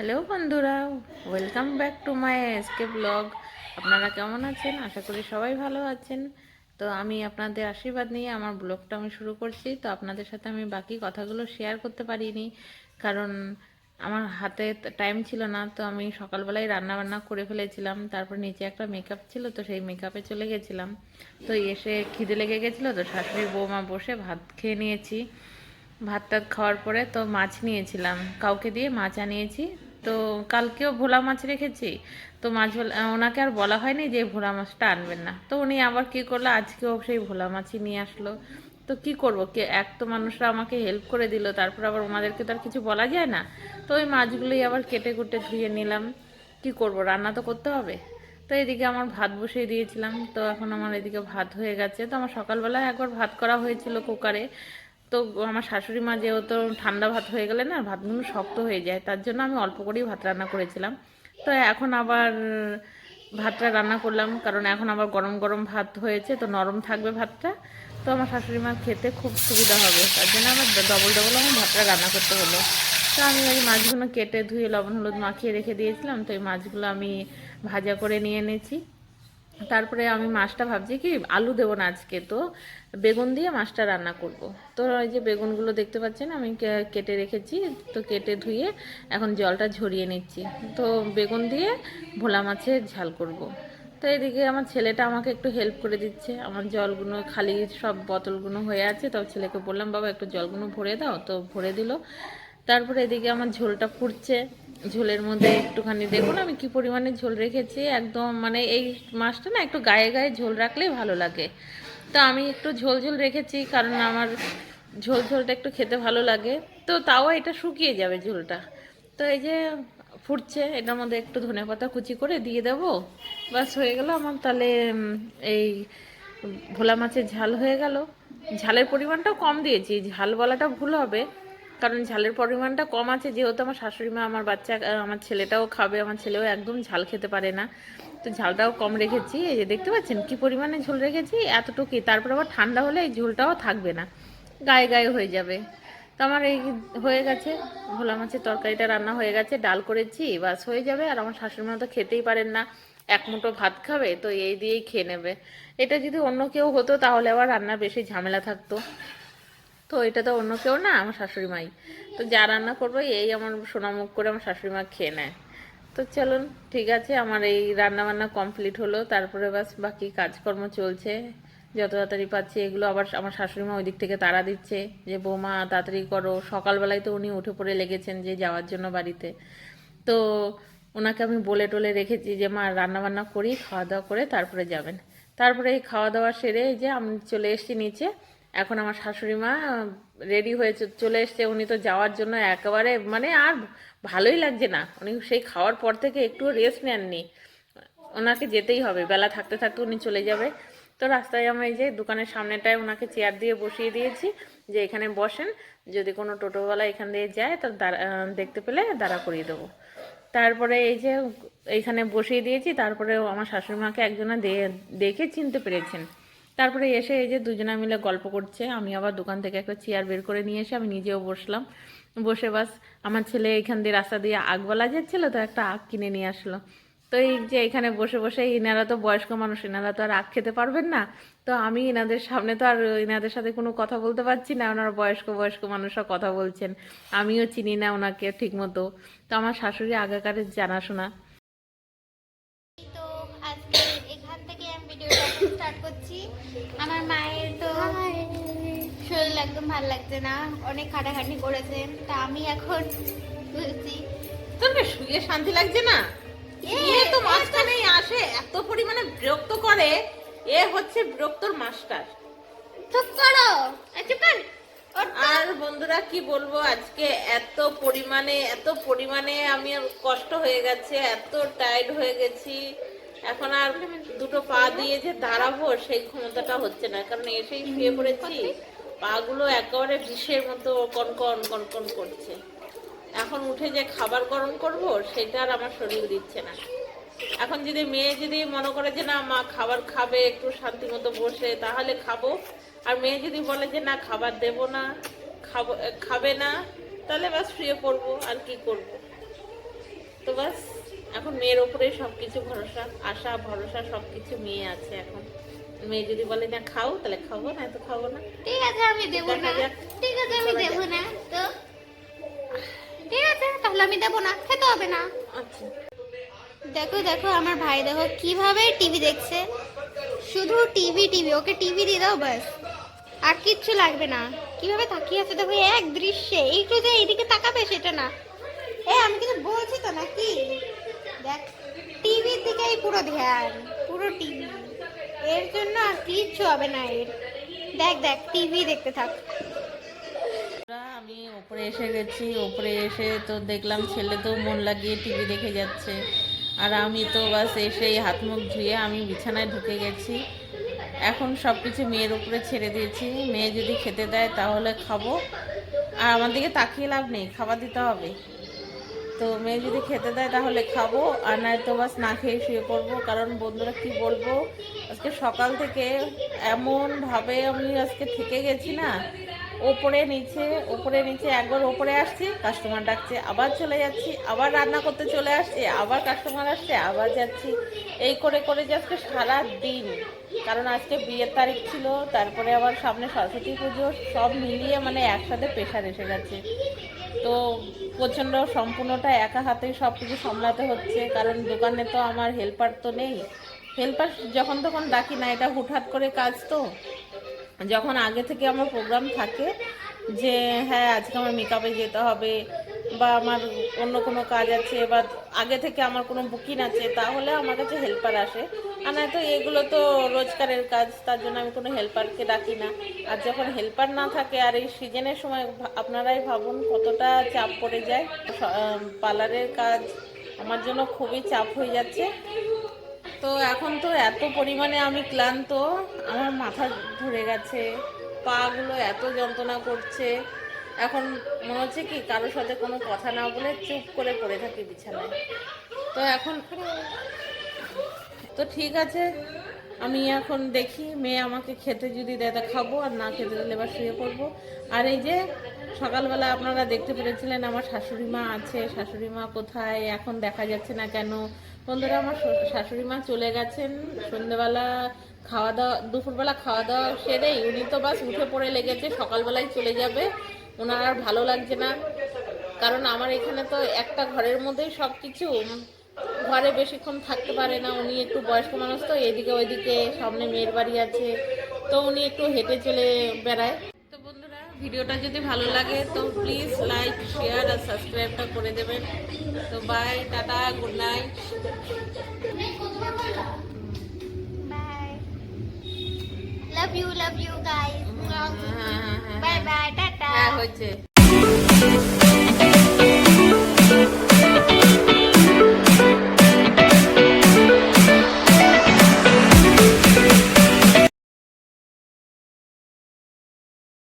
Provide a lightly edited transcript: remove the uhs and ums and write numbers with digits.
Hello বন্ধুরা, welcome back to my SK blog. আপনারা কেমন আছেন? আশা করি সবাই ভালো আছেন। তো আমি আপনাদের আশীর্বাদ নিয়ে আমার ব্লগটা আমি শুরু করছি। তো আপনাদের সাথে আমি বাকি কথাগুলো শেয়ার করতে পারিনি, কারণ আমার হাতে টাইম ছিল না। তো আমি সকালবেলায় রান্না বান্না করে ফেলেছিলাম, তারপর নিচে একটা মেকআপ ছিল, তো সেই মেকআপে চলে গেছিলাম। তো এসে খিদে লেগে গেছিলো, তো শাশুড়ি বৌমা বসে ভাত খেয়ে নিয়েছি। ভাত টাত খাওয়ার পরে তো মাছ নিয়েছিলাম, কাউকে দিয়ে মাছ আনিয়েছি। তো কালকেও ভোলা মাছ রেখেছি, তো ওনাকে আর বলা হয়নি যে ভোলা মাছটা আনবেন না। তো উনি আবার কি করলো, আজকেও সেই ভোলা মাছই নিয়ে আসলো। তো কি করব, কে এক তো মানুষরা আমাকে হেল্প করে দিল, তারপর আবার ওনাদেরকে তো আর কিছু বলা যায় না। তো ওই মাছগুলোই আবার কেটে কুটে ধুয়ে নিলাম। কি করব, রান্না তো করতে হবে। তো এদিকে আমার ভাত বসিয়ে দিয়েছিলাম, তো এখন আমার এদিকে ভাত হয়ে গেছে। তো আমার সকালবেলায় একবার ভাত করা হয়েছিল কুকারে। তো আমার শাশুড়ি মা যেহেতু ঠান্ডা ভাত হয়ে গেলে না ভাতগুলো শক্ত হয়ে যায়, তার জন্য আমি অল্প করেই ভাত রান্না করেছিলাম। তো এখন আবার ভাতটা রান্না করলাম, কারণ এখন আবার গরম গরম ভাত হয়েছে, তো নরম থাকবে ভাতটা। তো আমার শাশুড়ি মা খেতে খুব সুবিধা হবে, তার জন্য আমার ডবল ডবল আমার ভাতটা রান্না করতে হলো। তো আমি ওই মাছগুলো কেটে ধুয়ে লবণ হলুদ মাখিয়ে রেখে দিয়েছিলাম, তো এই মাছগুলো আমি ভাজা করে নিয়ে এনেছি। তারপরে আমি মাছটা ভাবছি কি আলু দেবো না আজকে, তো বেগুন দিয়ে মাছটা রান্না করব। তো এই যে বেগুনগুলো দেখতে পাচ্ছেন আমি কেটে রেখেছি, তো কেটে ধুয়ে এখন জলটা ঝরিয়ে নিচ্ছি। তো বেগুন দিয়ে ভোলা মাছের ঝাল করব। তো এদিকে আমার ছেলেটা আমাকে একটু হেল্প করে দিচ্ছে, আমার জলগুলো খালি সব বোতলগুলো হয়ে আছে, তো ছেলেকে বললাম বাবা একটু জলগুলো ভরে দাও, তো ভরে দিল। তারপরে এদিকে আমার ঝোলটা ফুটছে। ঝোলের মধ্যে একটুখানি দেখুন আমি কি পরিমাণে ঝোল রেখেছি, একদম মানে এই মাছটা না একটু গায়ে গায়ে ঝোল রাখলেই ভালো লাগে। তো আমি একটু ঝোল ঝোল রেখেছি, কারণ আমার ঝোল ঝোলটা একটু খেতে ভালো লাগে। তো তাও এটা শুকিয়ে যাবে ঝোলটা। তো এই যে ফুটছে, এটার মধ্যে একটু ধনেপাতা কুচি করে দিয়ে দেবো, বাস হয়ে গেল আমার। তাহলে এই ভোলা মাছের ঝাল হয়ে গেল। ঝালের পরিমাণটাও কম দিয়েছি, ঝাল বলাটা ভুল হবে, কারণ ঝালের পরিমাণটা কম আছে, যেহেতু আমার শাশুড়ি মা আমার বাচ্চা আমার ছেলেটাও খাবে, আমার ছেলেও একদম ঝাল খেতে পারে না। তো ঝালটাও কম রেখেছি। এই যে দেখতে পাচ্ছেন কি পরিমাণে ঝোল রেখেছি, এতটুকুই। তারপর আবার ঠান্ডা হলে এই ঝোলটাও থাকবে না, গায়ে গায়ে হয়ে যাবে। তো আমার এই হয়ে গেছে, ভোলা মাছের তরকারিটা রান্না হয়ে গেছে, ডাল করেছি, বাস হয়ে যাবে। আর আমার শাশুড়ি মা তো খেতেই পারেন না, এক মুঠো ভাত খাবে, তো এই দিয়েই খেয়ে নেবে। এটা যদি অন্য কেউ হতো তাহলে আবার রান্নার বেশি ঝামেলা থাকতো। তো এটা তো অন্য কেউ না, আমার শাশুড়ি মাই। তো যা রান্না করবো এই আমার সোনামুখ করে আমার শাশুড়ি মা খেয়ে নেয়। তো চলুন, ঠিক আছে, আমার এই রান্না বান্না কমপ্লিট হলো। তারপরে বাস বাকি কাজকর্ম চলছে, যত তাড়াতাড়ি পাচ্ছি এগুলো আবার আমার শাশুড়ি মা ওই দিক থেকে তাড়া দিচ্ছে যে বৌমা তাড়াতাড়ি করো। সকালবেলায় তো উনি উঠে পড়ে লেগেছেন যে যাওয়ার জন্য বাড়িতে। তো ওনাকে আমি বলে টলে রেখেছি যে মা রান্না বান্না করি, খাওয়া দাওয়া করে তারপরে যাবেন। তারপরে এই খাওয়া দাওয়া সেরে এই যে আমি চলে এসেছি নিচে। এখন আমার শাশুড়ি মা রেডি হয়ে চলে এসছে, উনি তো যাওয়ার জন্য একেবারে মানে আর ভালোই লাগছে না, উনি সেই খাওয়ার পর থেকে একটু রেস্ট নেননি। ওনাকে যেতেই হবে, বেলা থাকতে থাকতে উনি চলে যাবে। তো রাস্তায় আমি এই যে দোকানের সামনেটায় ওনাকে চেয়ার দিয়ে বসিয়ে দিয়েছি, যে এখানে বসেন, যদি কোনো টোটোওয়ালা এখান দিয়ে যায় তো দেখতে পেলে দাঁড়া করিয়ে দেবো। তারপরে এই যে এইখানে বসিয়ে দিয়েছি, তারপরে আমার শাশুড়ি মাকে একজনা দেখে চিনতে পেরেছেন। তারপরে এসে এই যে দুজনা মিলে গল্প করছে, আমি আবার দোকান থেকে একটা চেয়ার বের করে নিয়ে এসে আমি নিজেও বসলাম। বসে বাস আমার ছেলে এখান দিয়ে রাস্তা দিয়ে আগবালা যাচ্ছিলো, তো একটা আগ কিনে নিয়ে আসলো। তো এই যে এখানে বসে বসে, ইনারা তো বয়স্ক মানুষ, ইনারা তো আর আখ খেতে পারবেন না। তো আমি ইনাদের সামনে তো আর ইনাদের সাথে কোনো কথা বলতে পারছি না, ওনারা বয়স্ক বয়স্ক মানুষরা কথা বলছেন, আমিও চিনি না ওনাকে ঠিক মতো। তো আমার শাশুড়ি আগেকারের জানাশোনা। তো আজকে এখান থেকে আমি ভিডিওটা স্টার্ট করছি। আমার মায়ের তো শরীর একদম ভালো লাগছে না, অনেক খাটাখাটনি করেছেন, তা আমি এখন তুলছি। তোর শুয়ে শান্তি লাগছে না? এ তো মাঝখানেই আসে, এত পরিমাণে বিরক্ত করে। এ হচ্ছে বিরক্তর মাস্টার। চুপ করো, চুপ কর। আর বন্ধুরা কি বলবো, আজকে এত পরিমাণে আমি কষ্ট হয়ে গেছে, এত টায়ার্ড হয়ে গেছি। এখন আর দুটো পা দিয়ে যে দাঁড়াবো সেই ক্ষমতাটা হচ্ছে না, কারণ এসেই শুয়ে পড়েছি। পাগুলো একেবারে বিষের মতো কনকন কনকন করছে। এখন উঠে যে খাবার গরম করব সেটা আর আমার শরীর দিচ্ছে না। এখন যদি মেয়ে যদি মনে করে যে না মা খাবার খাবে একটু শান্তি মতো বসে, তাহলে খাবো। আর মেয়ে যদি বলে যে না খাবার দেব না, খাবে না, তাহলে বাস শুয়ে পড়বো, আর কি করব। তো বাস এখন মেয়ের ওপরে সবকিছু ভরসা, আশা ভরসা সবকিছু মেয়ে আছে এখন। মেয়ে যদি বলে না খাও তাহলে খাবো, না তো খাবো না। ঠিক আছে আমি দেবো না, দেখা যাক। ঠিক আছে আমি দেবো না তো, ঠিক আছে তাহলে আমি দেবো না, খেতে হবে না। আচ্ছা দেখো দেখো আমার ভাই দেখো কিভাবে টিভি দেখছে, শুধু টিভি টিভি, ওকে টিভি দিয়ে দাও ব্যাস, আর কিচ্ছু লাগবে না। কিভাবে তাকিয়ে আছে দেখো এক দৃশ্যে, একটু যে এইদিকে তাকাবে সেটা না। আমি কিছু বলছি তো নাকি, দেখ টিভির দিকেই পুরো ধ্যান, পুরো টিভি, এর জন্য আর কিচ্ছু হবে না এর। দেখ দেখ টিভি দেখতে থাক। আমি ওপরে এসে গেছি, ওপরে এসে তো দেখলাম ছেলে তো মন লাগিয়ে টিভি দেখে যাচ্ছে, আর আমি তো বাস এসেই হাত মুখ ধুয়ে আমি বিছানায় ঢুকে গেছি। এখন সব কিছু মেয়ের উপরে ছেড়ে দিয়েছি, মেয়ে যদি খেতে দেয় তাহলে খাবো, আর আমার দিকে তাকিয়ে লাভ নেই, খাবার দিতে হবে। তো মেয়ে যদি খেতে দেয় তাহলে খাবো, আর নয় তো বাস না খেয়ে শুয়ে পড়বো। কারণ বন্ধুরা কি বলবো, আজকে সকাল থেকে এমনভাবে আমি আজকে থেকে গেছি না, ওপরে নিচে একবার ওপরে আসছি কাস্টমার ডাকছে, আবার চলে যাচ্ছি, আবার রান্না করতে চলে আসছি, আবার কাস্টমার আসছে, আবার যাচ্ছি, এই করে করে যে আজকে সারা দিন। কারণ আজকে বিয়ের তারিখ ছিল, তারপরে আবার সামনে সরস্বতী পুজো, সব মিলিয়ে মানে একসাথে প্রেশার এসে গেছে। তো প্রচণ্ড সম্পূর্ণটা একা হাতেই সব কিছু সামলাতে হচ্ছে, কারণ দোকানে তো আমার হেল্পার তো নেই। হেল্পার যখন তখন ডাকি না, এটা হুটহাট করে কাজ তো। যখন আগে থেকে আমার প্রোগ্রাম থাকে যে হ্যাঁ আজকে আমার মেকআপে যেতে হবে, বা আমার অন্য কোনো কাজ আছে, বা আগে থেকে আমার কোনো বুকিং আছে, তাহলে আমার কাছে হেল্পার আসে। আর নয়তো এগুলো তো রোজগারের কাজ, তার জন্য আমি কোনো হেল্পারকে ডাকি না। আর যখন হেল্পার না থাকে, আর এই সিজনের সময় আপনারাই ভাবুন কতটা চাপ পড়ে যায়। পার্লারের কাজ আমার জন্য খুবই চাপ হয়ে যাচ্ছে। তো এখন তো এত পরিমাণে আমি ক্লান্ত, আমার মাথা ধরে গেছে, পাগুলো এত যন্ত্রণা করছে। এখন মনে হচ্ছে কি কারোর সাথে কোনো কথা না বলে চুপ করে পড়ে থাকি বিছানায়। তো এখন তো ঠিক আছে, আমি এখন দেখি মেয়ে আমাকে খেতে যদি দেয় তা খাবো, আর না খেতে দিলে এবার শুয়ে পড়বো। আর এই যে সকালবেলা আপনারা দেখতে পেরেছিলেন আমার শাশুড়ি মা আছে, শাশুড়ি মা কোথায় এখন দেখা যাচ্ছে না কেন? বন্ধুরা, আমার শাশুড়ি মা চলে গেছেন সন্ধ্যেবেলা খাওয়া দাওয়া, দুপুরবেলা খাওয়া দাওয়া সেরেই উনি তো বাস উঠে পড়ে লেগেছে, সকালবেলায় চলে যাবে। ওনার আর ভালো লাগছে না, কারণ আমার এখানে তো একটা ঘরের মধ্যেই সব কিছু, ঘরে বেশিক্ষণ থাকতে পারে না। উনি একটু বয়স্ক মানুষ তো, এদিকে ওইদিকে সামনে মেয়ের বাড়ি আছে, তো উনি একটু হেঁটে চলে বেড়ায়। তো বন্ধুরা, ভিডিওটা যদি ভালো লাগে তো প্লিজ লাইক, শেয়ার আর সাবস্ক্রাইবটা করে দেবেন। তো বাই, টাটা, good night. Bye, love you guys, হ্যাঁ, বাই বাই, টাটা। হ্যাঁ হয়েছে।